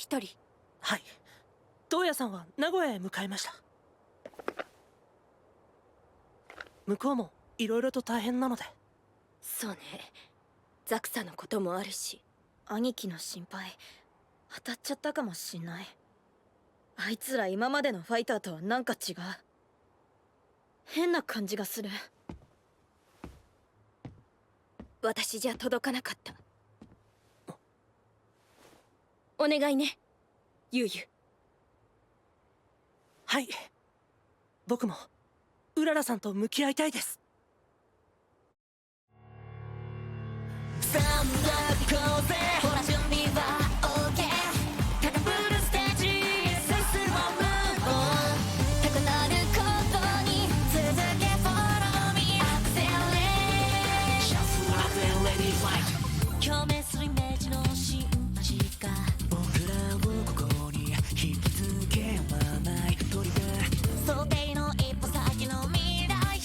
一人。はい。洞爺さんは名古屋へ向かいました。向こうもいろいろと大変なので。そうね。ザクサのこともあるし。兄貴の心配当たっちゃったかもしんない。あいつら今までのファイターとはなんか違う。変な感じがする。私じゃ届かなかった。お願いね、ユウユ。はい。僕もうららさんと向き合いたいです。さあ向かってこうぜ。ほら準備は OK。 高ぶるステージへ進もう。高鳴ることに続け Follow me Accelerate Shuffle up and let it fight。 共鳴するイメージの新味が僕らをここに引きつけやまない鳥で想定の一歩先の未来へ。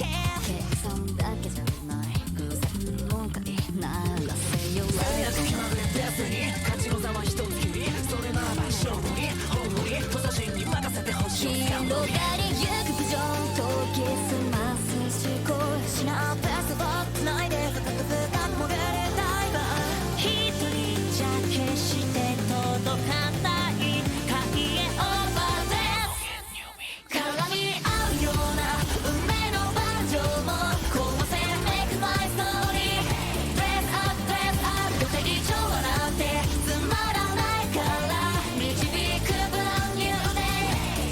計算だけじゃない偶然もかいならせよ。最悪極まるデスに勝ちの座は一つきり。それならば勝負にホームに土佐人に任せてほしい。広がりゆくビジョン研ぎ澄ます思考しなペースをつないで深く深く潜れダイバー。一人じゃ決して届かない海へオーバーです絡み合うような運命の盤上も壊せ Make my story Dress up dress up 予定以上はなんてつまらないから導く Brand new day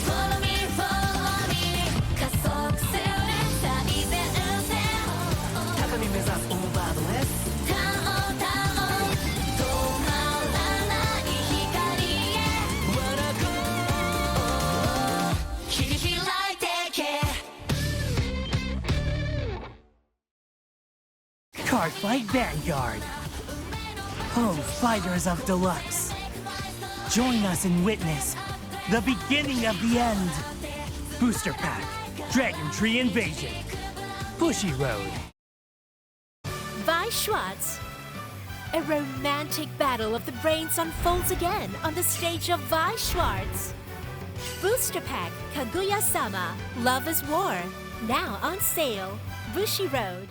Follow me follow me 加速する最前線高み目指すオーバードレスターンターン止まらない光へ Wanna go 切り開いてけ Cardfight Vanguard. Home Fighters of Deluxe. Join us and witness the beginning of the end. Booster Pack, Dragon Tree Invasion, Bushy Road. Vi Schwartz. A romantic battle of the brains unfolds again on the stage of Vi Schwartz. Booster Pack Kaguya-sama Love is War. Now on sale. Bushy Road.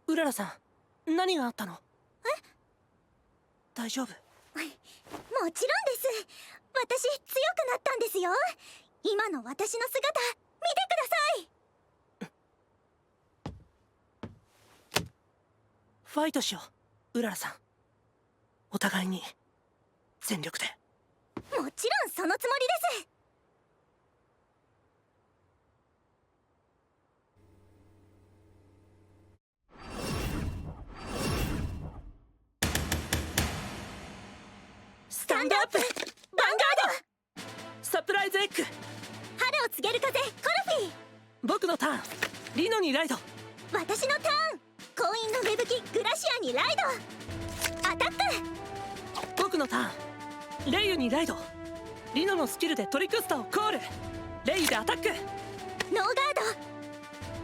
うららさん、何があったの？大丈夫？もちろんです。私強くなったんですよ。今の私の姿見てください。ファイトしよう、うららさん。お互いに全力で。もちろんそのつもりです。スタンドアップヴァンガード。サプライズエッグ。春を告げる風コルフィー。僕のターンリノにライド。私のターン婚姻の芽吹きグラシアにライドアタック。僕のターンレイユにライド。リノのスキルでトリクスタをコール。レイユでアタック。ノーガー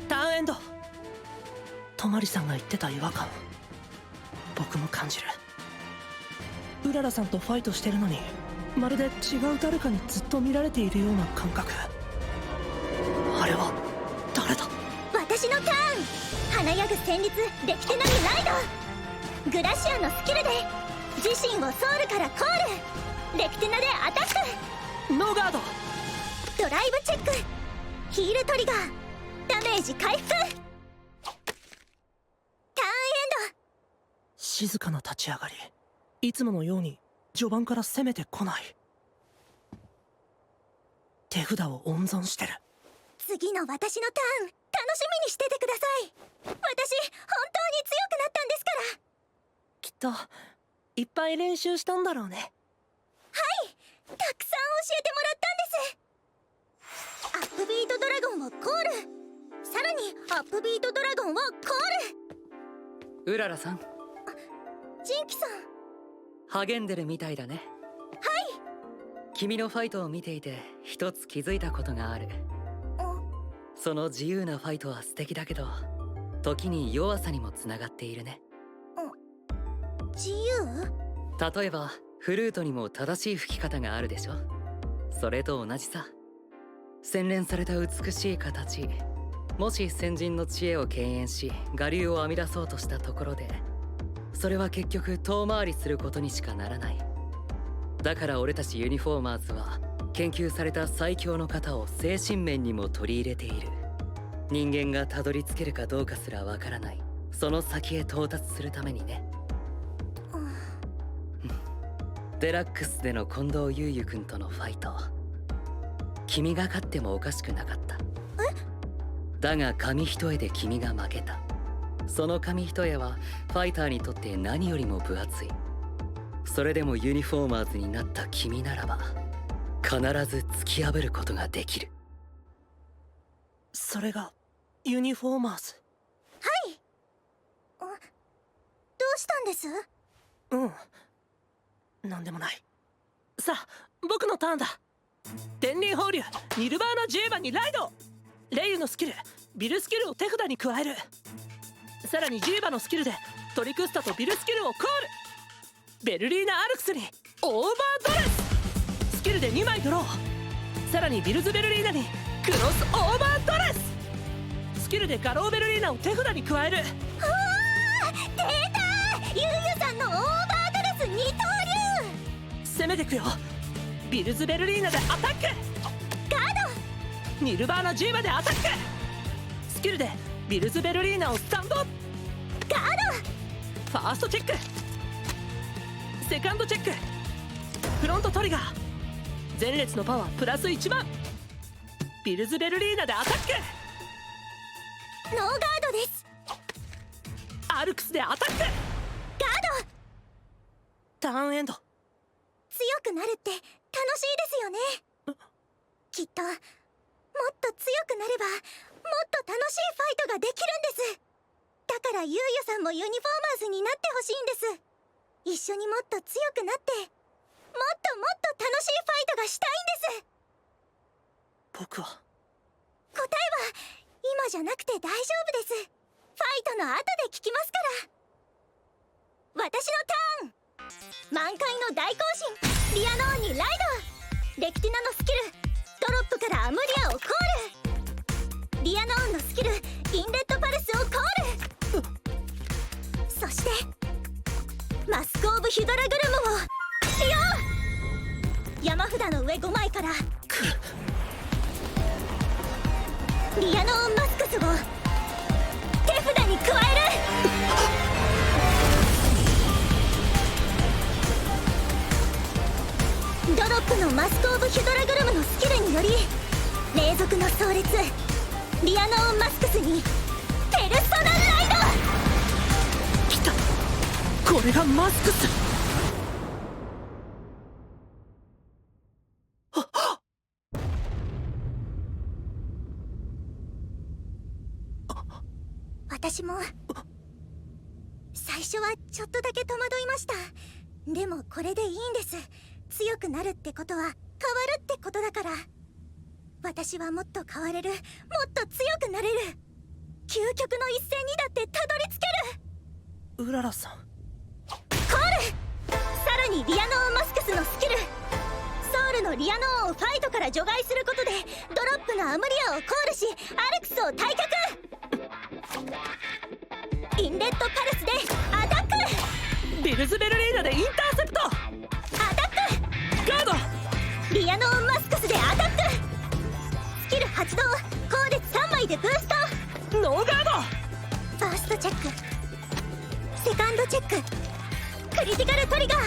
ターンエンド。トマリさんが言ってた違和感僕も感じる。うららさんとファイトしてるのにまるで違う誰かにずっと見られているような感覚。あれは誰だ？ド私のターン華やぐ旋律レキテナにライド。グラシアのスキルで自身をソウルからコール。レキテナでアタック。ノーガード。ドライブチェックヒールトリガーダメージ回復。ターンエンド。静かな立ち上がり。いつものように序盤から攻めてこない。手札を温存してる。次の私のターン楽しみにしててください。私本当に強くなったんですから。きっといっぱい練習したんだろうね。はい、たくさん教えてもらったんです。アップビートドラゴンをコール。さらにアップビートドラゴンをコール。うららさん、ジンキさん。励んでるみたいだね。はい、君のファイトを見ていて一つ気づいたことがある。その自由なファイトは素敵だけど、時に弱さにもつながっているね。自由？例えばフルートにも正しい吹き方があるでしょ。それと同じさ。洗練された美しい形、もし先人の知恵を敬遠し我流を編み出そうとしたところで、それは結局遠回りすることにしかならない。だから俺たちユニフォーマーズは研究された最強の型を精神面にも取り入れている。人間がたどり着けるかどうかすらわからない、その先へ到達するためにね。デラックスでの近藤優優君とのファイト、君が勝ってもおかしくなかった。だが紙一重で君が負けた。その紙一重はファイターにとって何よりも分厚い。それでもユニフォーマーズになった君ならば必ず突き破ることができる。それがユニフォーマーズ。はい。どうしたんです？なんでもない。さあ僕のターンだ。天輪放流ニルバーナ10番にライド。レイユのスキルビルスキルを手札に加える。さらに10番のスキルでトリクスタとビルスキルをコール。ベルリーナ・アルクスにオーバードレス。スキルで2枚ドロー。さらにビルズ・ベルリーナにクロスオーバードレス。スキルでガローベルリーナを手札に加える。出た！ゆうゆさんのオーバードレス二刀流。攻めてくよ。ビルズ・ベルリーナでアタック。ガード。ニルバーナ10番でアタック。スキルでビルズ・ベルリーナをスタンド。ガーファーストチェック、セカンドチェック、フロントトリガー。前列のパワープラス1万。ビルズ・ベルリーナでアタック。ド。ノーガードです。アルクスでアタック。ガード。ターンエンド。強くなるって楽しいですよね。きっともっと強くなればもっと楽しいファイトができるんです。だからゆうゆさんもユニフォーマーズになってほしいんです。一緒にもっと強くなってもっともっと楽しいファイトがしたいんです。僕は答えは今じゃなくて大丈夫です。ファイトの後で聞きますから。私のターン。満開の大行進リアノーンにライド。レクティナのスキルドロップからアムリアをコール。リアノーンのスキルインレットパルスをコール。そしてマスク・オブ・ヒュドラグルムを使用。山札の上5枚からリアノーンマスクスを手札に加える。ドロップのマスク・オブ・ヒュドラグルムのスキルにより霊族の壮烈リアノーンマスクスにペルソナライド。来た。これがマスクス。私も最初はちょっとだけ戸惑いました。でもこれでいいんです。強くなるってことは変わるってことだから。私はもっと変われる、もっと強くなれる。究極の一戦にだってたどり着ける。うららさん。コール。さらにリアノーンマスクスのスキルソウルのリアノーンをファイトから除外することでドロップのアムリアをコールしアルクスを退却。インレットパルスでアタック。ビルズ・ベルリーナでインターセプト。アタック。ガード。リアノーンマスクスでアタック。スキル発動後列3枚でブースト。ノーガード。ファーストチェックセカンドチェッククリティカルトリガー。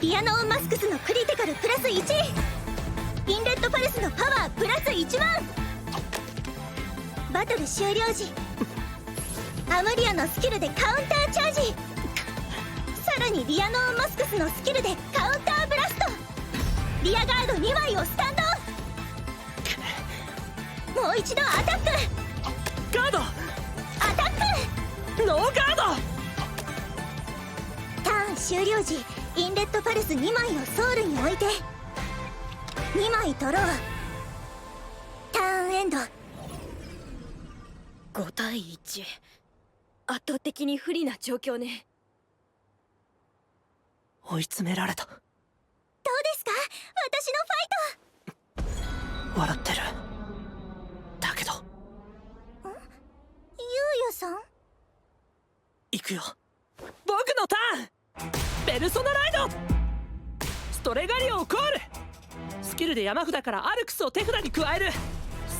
リアノーンマスクスのクリティカルプラス1。インレットパルスのパワープラス1万。バトル終了時アムリアのスキルでカウンターチャージ。さらにリアノーンマスクスのスキルでカウンターブラスト。リアガード2枚をスタンド。もう一度アタック。ガード。アタック。ノーガード。ターン終了時インレットパルス2枚をソウルに置いて2枚ドロー。ターンエンド。5対1、圧倒的に不利な状況ね。追い詰められた。どうですか、私のファイト。笑ってる。だけどゆうやさん。行くよ。僕のターン、ペルソナライド。ストレガリオをコール。スキルで山札からアルクスを手札に加える。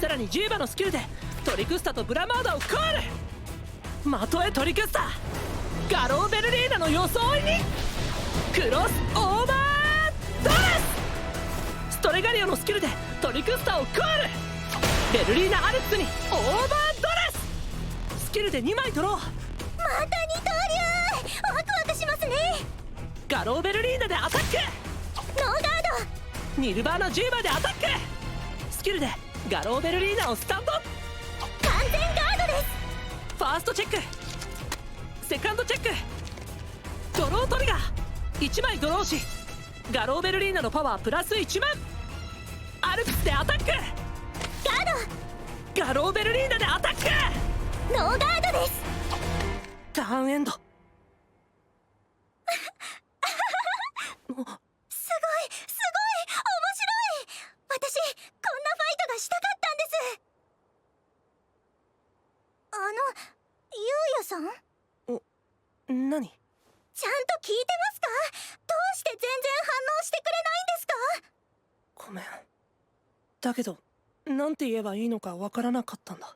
さらにジーバのスキルでトリクスタとブラマーダをコール。的へトリクスタ、ガローベルリーナの装いにクロスオーバードレス。ストレガリオのスキルでトリクスタをコール。ベルリーナアルクスにオーバードレス。スキルで2枚ドロー。また二刀流。ワクワクしますね。ガローベルリーナでアタック。ノーガード。ニルバーナジーバでアタック。スキルでガローベルリーナをスタンド。完全ガードです。ファーストチェック、セカンドチェック、ドロートリガー。1枚ドローし、ガローベルリーナのパワープラス1万。アルプスでアタック。ガーガローベルリーナでアタック。ド。ノーガードです。ターンエンド。すごい、すごい、面白い。私、こんなファイトがしたかったんです。ゆうやさん、何？ちゃんと聞いてますか？どうして全然反応してくれないんですか？ごめん。だけどなんて言えばいいのかわからなかったんだ。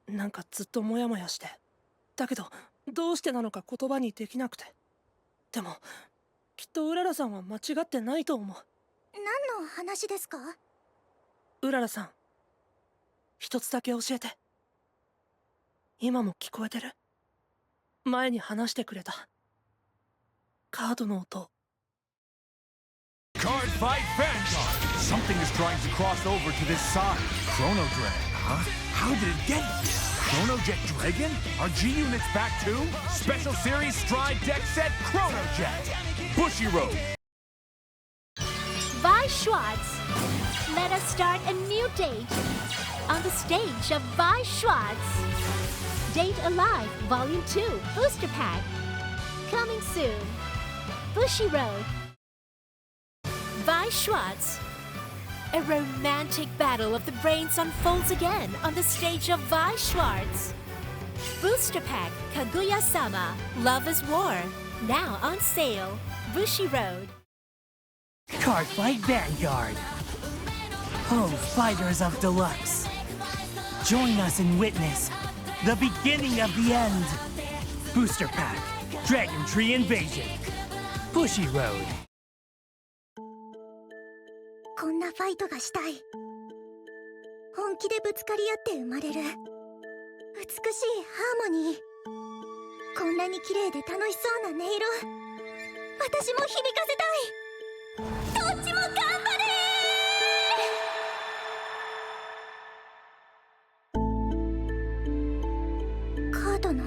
なんかずっとモヤモヤして、だけどどうしてなのか言葉にできなくて。でもきっとうららさんは間違ってないと思う。何の話ですか？うららさん、一つだけ教えて。今も聞こえてる？前に話してくれたカードの音。 Card Fight Vanguard! Something is trying to cross over to this side. Chrono Drag, huh? How did it get here? Chrono Jet Dragon? Are G units back too? Special Series Stride Deck Set Chrono Jet! Bushiroad! Vi Schwartz. Let us start a new date on the stage of Vi Schwartz. Date Alive Volume 2 Booster Pack. Coming soon. Bushiroad. Vi Schwartz. A romantic battle of the brains unfolds again on the stage of Vi Schwartz. Booster Pack Kaguya-sama Love is War. Now on sale. Bushiroad. Cardfight Vanguard. Oh, fighters of Deluxe. Join us and witness the beginning of the end. Booster Pack, Dragon Tree Invasion, Bushiroad. こんなファイトがしたい。本気でぶつかり合って生まれる美しいハーモニー。こんなに綺麗で楽しそうな音色、私も響かせたい。どっちも頑張れー。カードの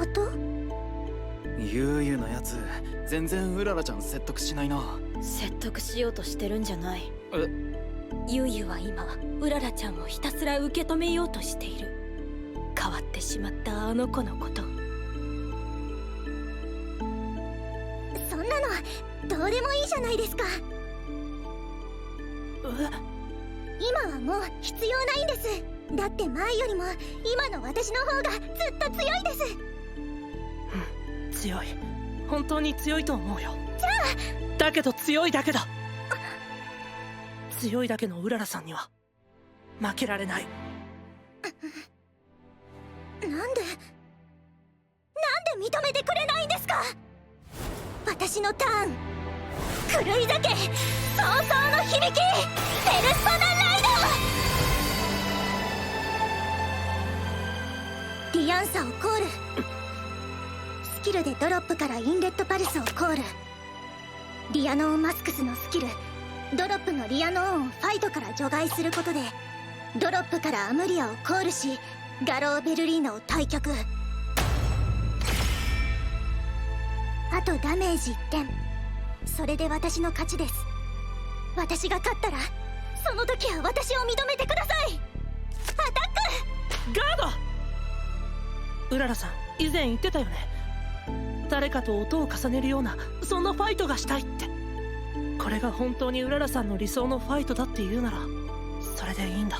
音？ゆうゆうのやつ全然うららちゃん説得しないな。説得しようとしてるんじゃない。ゆうゆは今うららちゃんをひたすら受け止めようとしている。変わってしまったあの子のこと。そんなのどうでもいいじゃないですか。今はもう必要ないんです。だって前よりも今の私の方がずっと強いです。強い、本当に強いと思うよ。じゃあだけど強いだけだ。強いだけのうららさんには負けられない。なんで認めてくれないんですか？私のターン、狂い酒早々の響き、ペルソナライド。リアンサをコール。スキルでドロップからインレットパルスをコール。リアノーンマスクスのスキル、ドロップのリアノーンをファイトから除外することでドロップからアムリアをコールし、ガローベルリーナを退却。あとダメージ1点。それで私の勝ちです。私が勝ったらその時は私を認めてください。アタック！ガード！うららさん以前言ってたよね。誰かと音を重ねるようなそんなファイトがしたいって。これが本当にうららさんの理想のファイトだって言うならそれでいいんだ。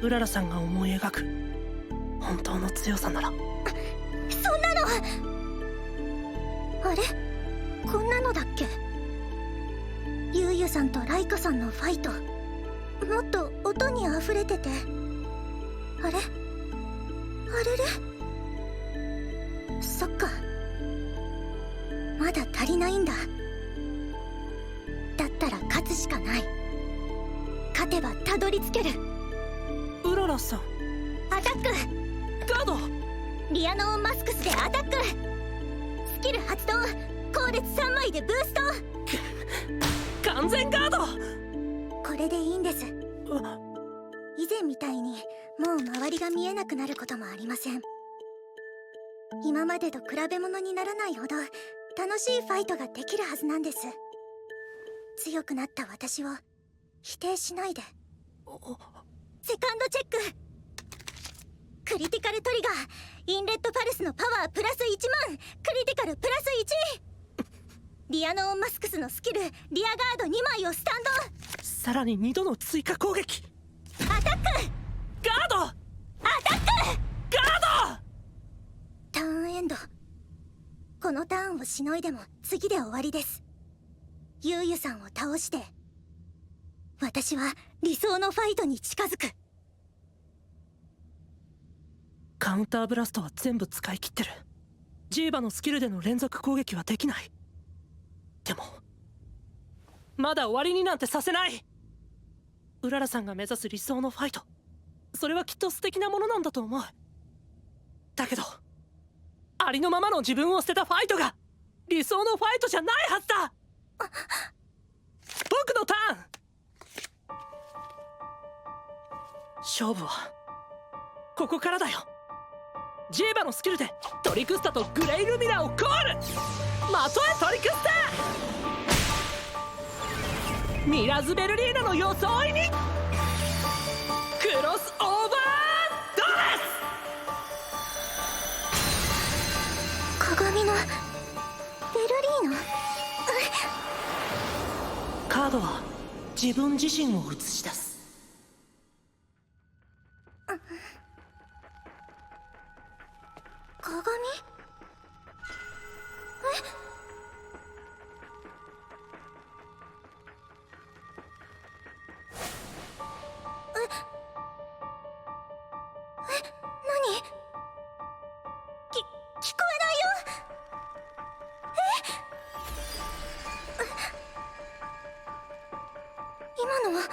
うららさんが思い描く本当の強さなら。そんなの。あれ、こんなのだっけ。ゆうゆさんとライカさんのファイト、もっと音にあふれてて。あれ、あれれ、そっか、まだ足りないんだ。だったら勝つしかない。勝てばたどり着ける。うららさん、アタック！ガード！リアノーンマスクスでアタック！スキル発動！後列3枚でブースト！完全ガード！これでいいんです。以前みたいにもう周りが見えなくなることもありません。今までと比べ物にならないほど楽しいファイトができるはずなんです。強くなった私を否定しないで。セカンドチェック。クリティカルトリガー、インレットパルスのパワープラス1万、クリティカルプラス1。リアノーンマスクスのスキル、リアガード2枚をスタンド。さらに2度の追加攻撃。アタック！ガード！アタック！ガード！ターンエンド。このターンをしのいでも次で終わりです。ゆうゆさんを倒して私は理想のファイトに近づく。カウンターブラストは全部使い切ってる。ジーバのスキルでの連続攻撃はできない。でもまだ終わりになんてさせない。うららさんが目指す理想のファイト、それはきっと素敵なものなんだと思う。だけどありのままの自分を捨てたファイトが理想のファイトじゃないはずだ。僕のターン。勝負はここからだよ。ジーバのスキルでトリクスタとグレイルミラーをコール。まとえトリクスタ！ミラズベルリーナの装いにクロスオーバードレス！鏡のベルリーナ。カードは自分自身を映し出す。鏡？何？聞こえないよ。今のは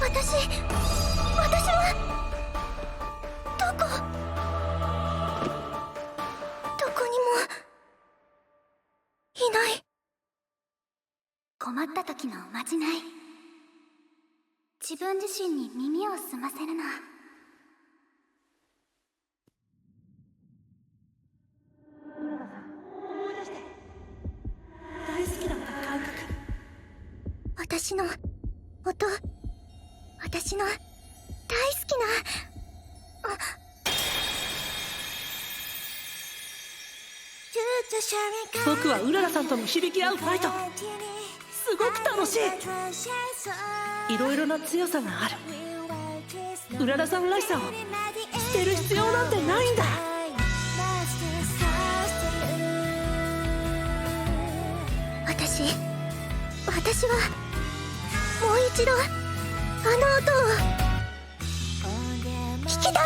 私はどこにもいない。困った時のおまじない。自分自身に耳を澄ませるの。大好きだった感覚。私の音、私の大好きな。僕はうららさんとの響き合うファイトすごく楽しい。いろいろな強さがある。うららさんらしさを捨てる必要なんてないんだ。私はもう一度あの音を聞きたい。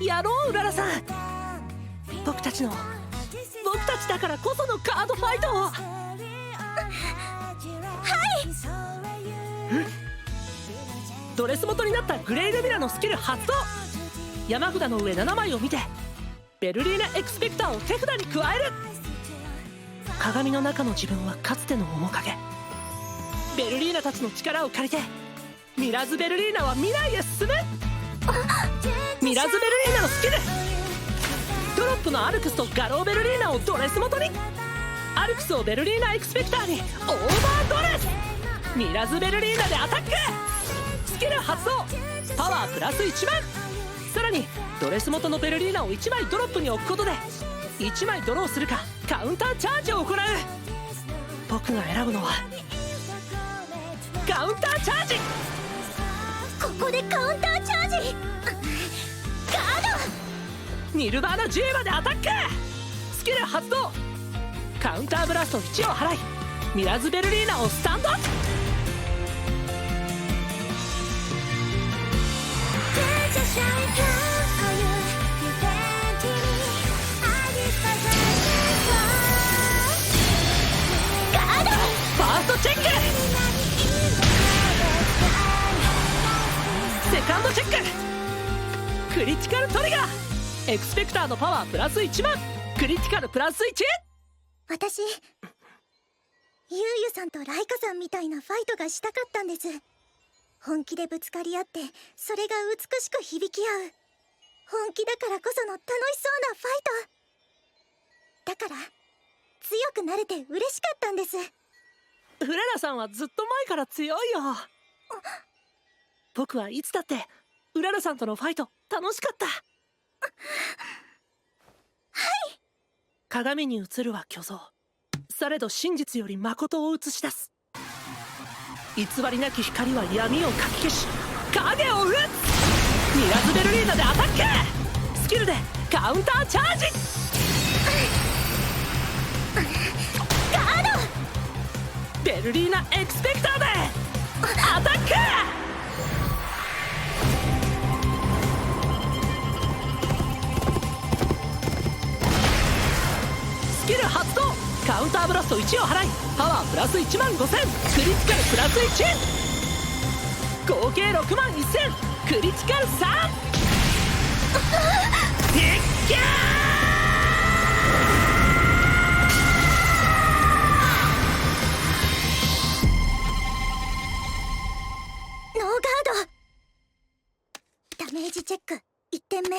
やろううららさん。僕たちだからこそのカードファイトを。はい、ドレス元になったグレイルミラのスキル発動。山札の上7枚を見てベルリーナエクスペクターを手札に加える。鏡の中の自分はかつての面影。ベルリーナたちの力を借りてミラズ・ベルリーナは未来へ進む。ミラズ・ベルリーナのスキル、ドロップのアルクスとガロー・ベルリーナをドレス元に、アルクスをベルリーナエクスペクターにオーバードレス。ミラズ・ベルリーナでアタック。スキル発動、パワープラス1万。さらにドレス元のベルリーナを1枚ドロップに置くことで1枚ドローするかカウンターチャージを行う。僕が選ぶのはカウンターチャージ。ここでカウンターチャージ。ガード。ニルバーナ10までアタック。スキル発動、カウンターブラスト1を払いミラズ・ベルリーナをスタンド。ファーストチェック、セカンドチェック、クリティカルトリガー。エクスペクターのパワープラス1万、クリティカルプラス 1。 私、ゆうゆさんとライカさんみたいなファイトがしたかったんです。本気でぶつかり合ってそれが美しく響き合う、本気だからこその楽しそうなファイトだから、強くなれて嬉しかったんです。フララさんはずっと前から強いよ。僕はいつだってうららさんとのファイト楽しかった。はい。鏡に映るは虚像、されど真実より誠を映し出す。偽りなき光は闇をかき消し影を打つ。ミラズ・ベルリーナでアタック。スキルでカウンターチャージ。ガード。ベルリーナエクスペクターでアタック。スキル発動、カウンターブラスト1を払いパワープラス1万5000、クリティカルプラス1、合計6万1000、クリティカル3。てっきゃノーガード。ダメージチェック1点目、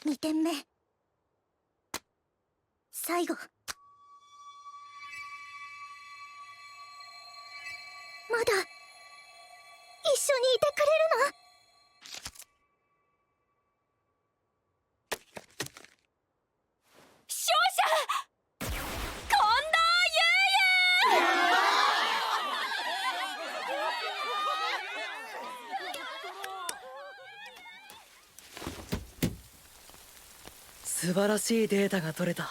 2点目、最後。まだ一緒にいてくれるの？勝者近藤優也。素晴らしいデータが取れた。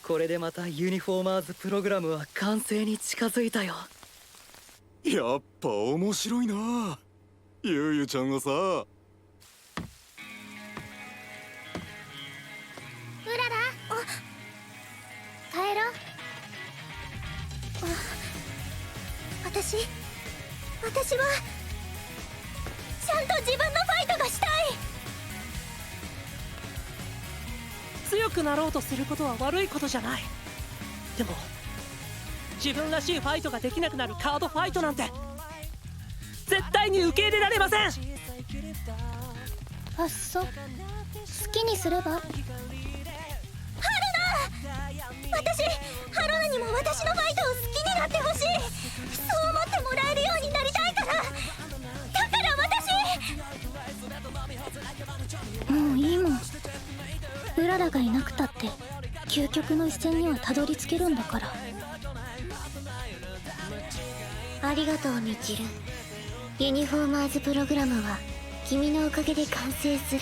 これでまたユニフォーマーズプログラムは完成に近づいたよ。やっぱ面白いな、ゆうゆちゃんはさ。うらら、帰ろう。私はちゃんと自分のファイトがしたい。強くなろうとすることは悪いことじゃない。でも自分らしいファイトができなくなるカードファイトなんて絶対に受け入れられません。あっそ、好きにすれば。私、ハルナにも私のファイトを好きになってほしい。そう思ってもらえるようになりたいから。だから私。もういいもん。うららがいなくたって究極の一戦にはたどり着けるんだから。ありがとうミチル。ユニフォーマーズプログラムは君のおかげで完成する。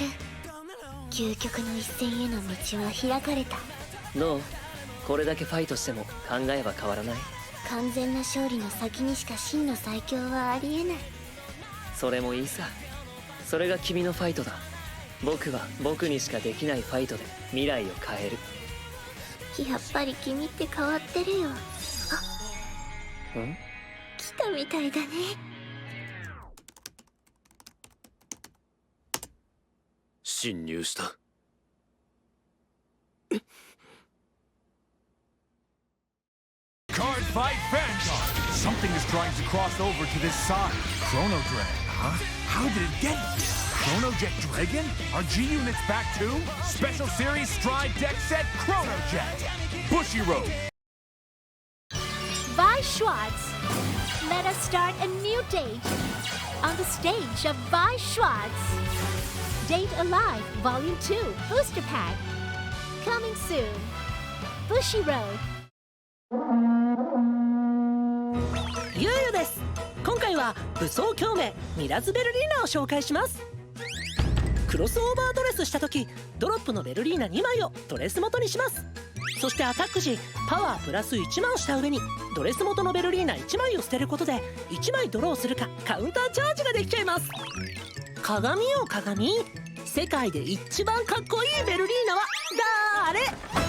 究極の一戦への道は開かれた。どう？これだけファイトしても考えは変わらない？完全な勝利の先にしか真の最強はありえない。それもいいさ。それが君のファイトだ。僕は僕にしかできないファイトで未来を変える。やっぱり君って変わってるよ。ん？来たみたいだね。侵入した。Fight Vanguard! Something is trying to cross over to this side. Chrono Drag, huh? How did it get here? Chrono Jet Dragon? Are G units back too? Special Series Stride Deck Set Chrono Jet! Bushiroad! Vi Schwartz. Let us start a new date on the stage of Vi Schwartz. Date Alive Volume 2 Booster Pack. Coming soon. Bushiroad. ゆうゆです。今回は武装共鳴ミラズベルリーナを紹介します。クロスオーバードレスした時ドロップのベルリーナ2枚をドレス元にします。そしてアタック時パワープラス1万した上にドレス元のベルリーナ1枚を捨てることで1枚ドローするかカウンターチャージができちゃいます。鏡よ鏡、世界で一番かっこいいベルリーナは誰？